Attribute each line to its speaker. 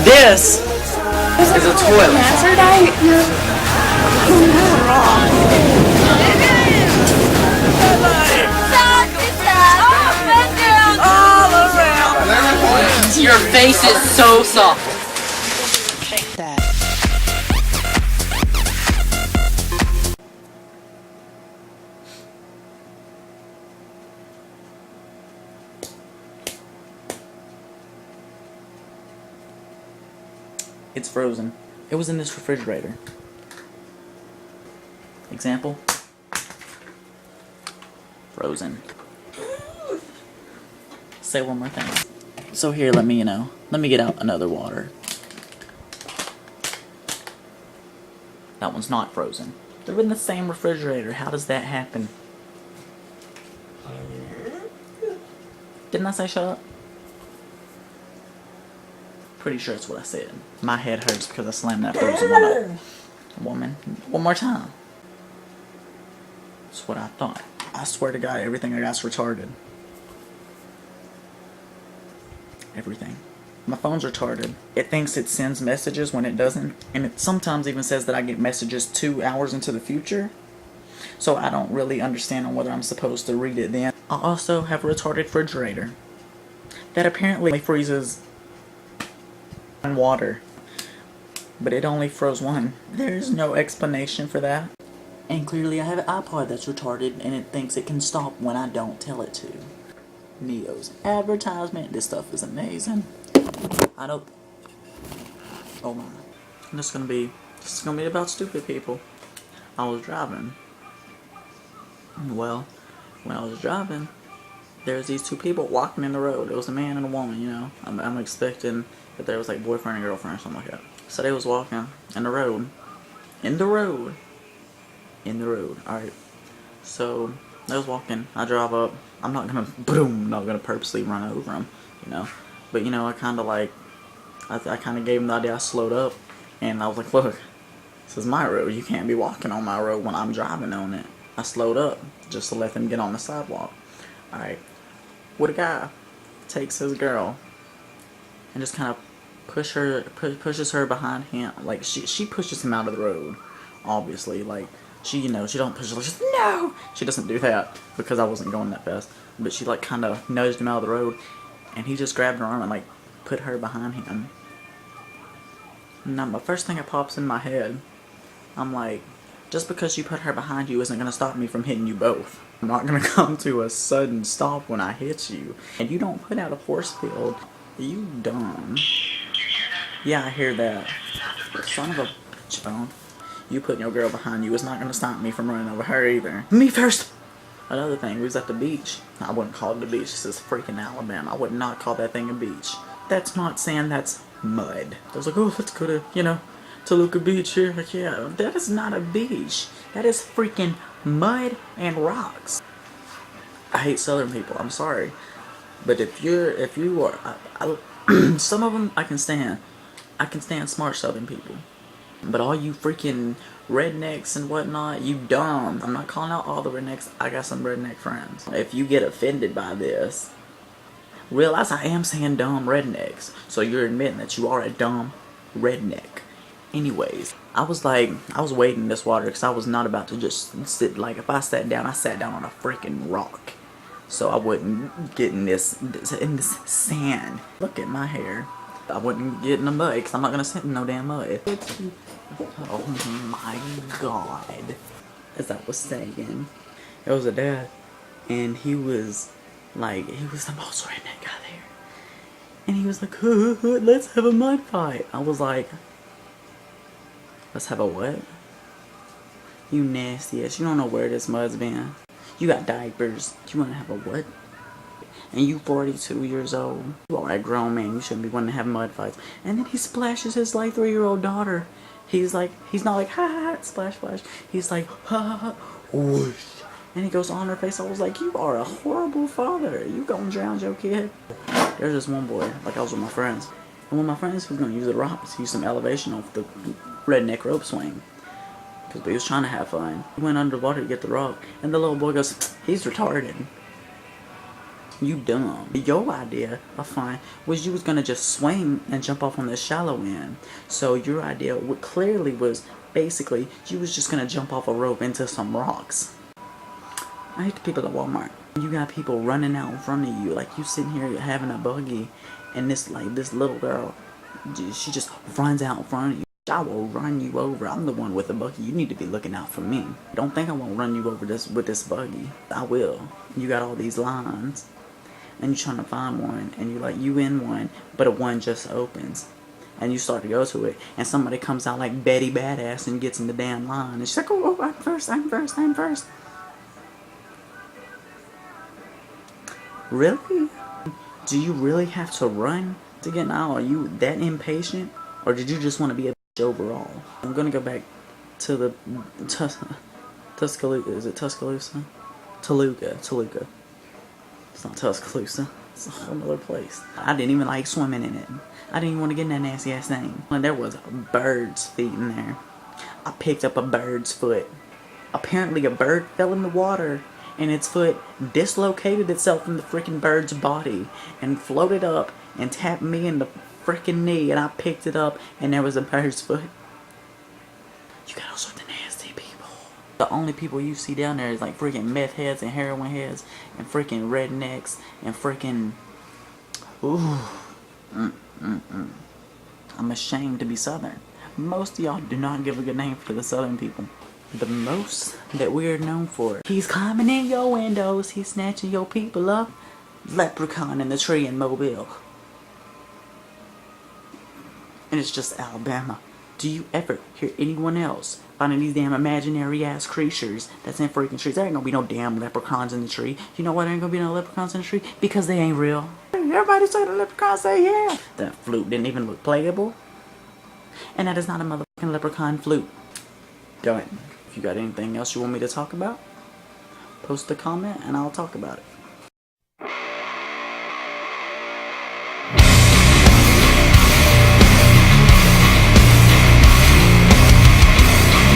Speaker 1: This is a toilet. Your face is so soft. Shake that. It's frozen. It was in this refrigerator. Example. Frozen. Say one more thing. So here, let me get out another water. That one's not frozen. They're in the same refrigerator. How does that happen? Didn't I say shut up? Pretty sure that's what I said. My head hurts because I slammed that frozen one up. Woman, one more time. That's what I thought. I swear to God, everything I got's retarded. Everything. My phone's retarded. It thinks it sends messages when it doesn't, and it sometimes even says that I get messages 2 hours into the future. So I don't really understand on whether I'm supposed to read it then. I also have a retarded refrigerator that apparently freezes water, but it only froze one. There's no explanation for that. And clearly I have an iPod that's retarded, and it thinks it can stop when I don't tell it to. Neo's advertisement. This stuff is amazing. I don't. Oh my. This is gonna be about stupid people. I was driving. Well, when I was driving, there's these two people walking in the road. It was a man and a woman, you know. I'm expecting that there was like boyfriend and girlfriend or something like that. So they was walking in the road. In the road. Alright. So they was walking. I drive up. I'm not gonna purposely run over them, you know. But you know, I kind of gave them the idea. I slowed up, and I was like, look, this is my road. You can't be walking on my road when I'm driving on it. I slowed up just to let them get on the sidewalk. Alright. What a guy takes his girl and just kind of pushes her behind him. Like she pushes him out of the road. Obviously, like she don't push her. Like, she's, no, she doesn't do that because I wasn't going that fast. But she like kind of nudged him out of the road, and he just grabbed her arm and like put her behind him. Now, the first thing that pops in my head, I'm like, just because you put her behind you isn't gonna stop me from hitting you both. I'm not gonna come to a sudden stop when I hit you. And you don't put out a force field. You dumb. Yeah, I hear that. Son of a bitch phone. You putting your girl behind you is not gonna stop me from running over her either. Me first! Another thing, we was at the beach. I wouldn't call it a beach. This is freaking Alabama. I would not call that thing a beach. That's not sand, that's mud. I was like, oh, let's go to, Toluca Beach here. Like, yeah, that is not a beach. That is freaking mud and rocks. I hate Southern people. I'm sorry. But if you are, some of them I can stand. I can stand smart Southern people. But all you freaking rednecks and whatnot, you dumb. I'm not calling out all the rednecks. I got some redneck friends. If you get offended by this, realize I am saying dumb rednecks. So you're admitting that you are a dumb redneck. Anyways, I was waiting in this water because I was not about to just sit. Like, if I sat down on a freaking rock. So I wouldn't get in this sand. Look at my hair. I wouldn't get in the mud because I'm not going to sit in no damn mud. Oh my God. As I was saying, there was a dad, and he was the most redneck guy there. And he was like, let's have a mud fight. I was like, let's have a what? You nasty ass. You don't know where this mud's been. You got diapers. You want to have a what? And you 42 years old. You are a grown man. You shouldn't be wanting to have mud fights. And then he splashes his like 3-year-old daughter. He's not like, ha ha, splash, splash. He's like, ha ha, ha, whoosh. And he goes on her face. I was like, you are a horrible father. You gonna drown your kid. There's this one boy, like I was with my friends. And one of my friends was gonna use the rocks, use some elevation off the redneck rope swing. Because he was trying to have fun. He went underwater to get the rock. And the little boy goes, he's retarded. You dumb. Your idea of fun was you was gonna just swing and jump off on the shallow end. So your idea clearly was basically you was just gonna jump off a rope into some rocks. I hate the people at Walmart. You got people running out in front of you, like you sitting here having a buggy, and this little girl, she just runs out in front of you. I will run you over. I'm the one with the buggy. You need to be looking out for me. Don't think I won't run you over with this buggy. I will. You got all these lines, and you're trying to find one, and you're like, you in one, but a one just opens. And you start to go to it, and somebody comes out like Betty Badass and gets in the damn line. And she's like, oh, I'm first, I'm first, I'm first. Really? Do you really have to run to get out? Are you that impatient? Or did you just want to be a bitch overall? I'm gonna go back to the Tuscaloosa. Is it Tuscaloosa? Toluca. It's not Tuscaloosa. It's a whole other place. I didn't even like swimming in it. I didn't even want to get in that nasty ass thing. And there was bird's feet in there. I picked up a bird's foot. Apparently a bird fell in the water and its foot dislocated itself from the freaking bird's body and floated up and tapped me in the freaking knee, and I picked it up and there was a bird's foot. You got all sorts of nasty people. The only people you see down there is like freaking meth heads and heroin heads and freaking rednecks and freaking I'm ashamed to be Southern. Most of y'all do not give a good name for the Southern people. The most that we are known for. He's climbing in your windows. He's snatching your people up. Leprechaun in the tree in Mobile. And it's just Alabama. Do you ever hear anyone else finding these damn imaginary ass creatures that's in freaking trees? There ain't gonna be no damn leprechauns in the tree. You know why there ain't gonna be no leprechauns in the tree? Because they ain't real. Everybody say the leprechauns say yeah. That flute didn't even look playable. And that is not a motherfucking leprechaun flute. Done. If you got anything else you want me to talk about, post a comment and I'll talk about it.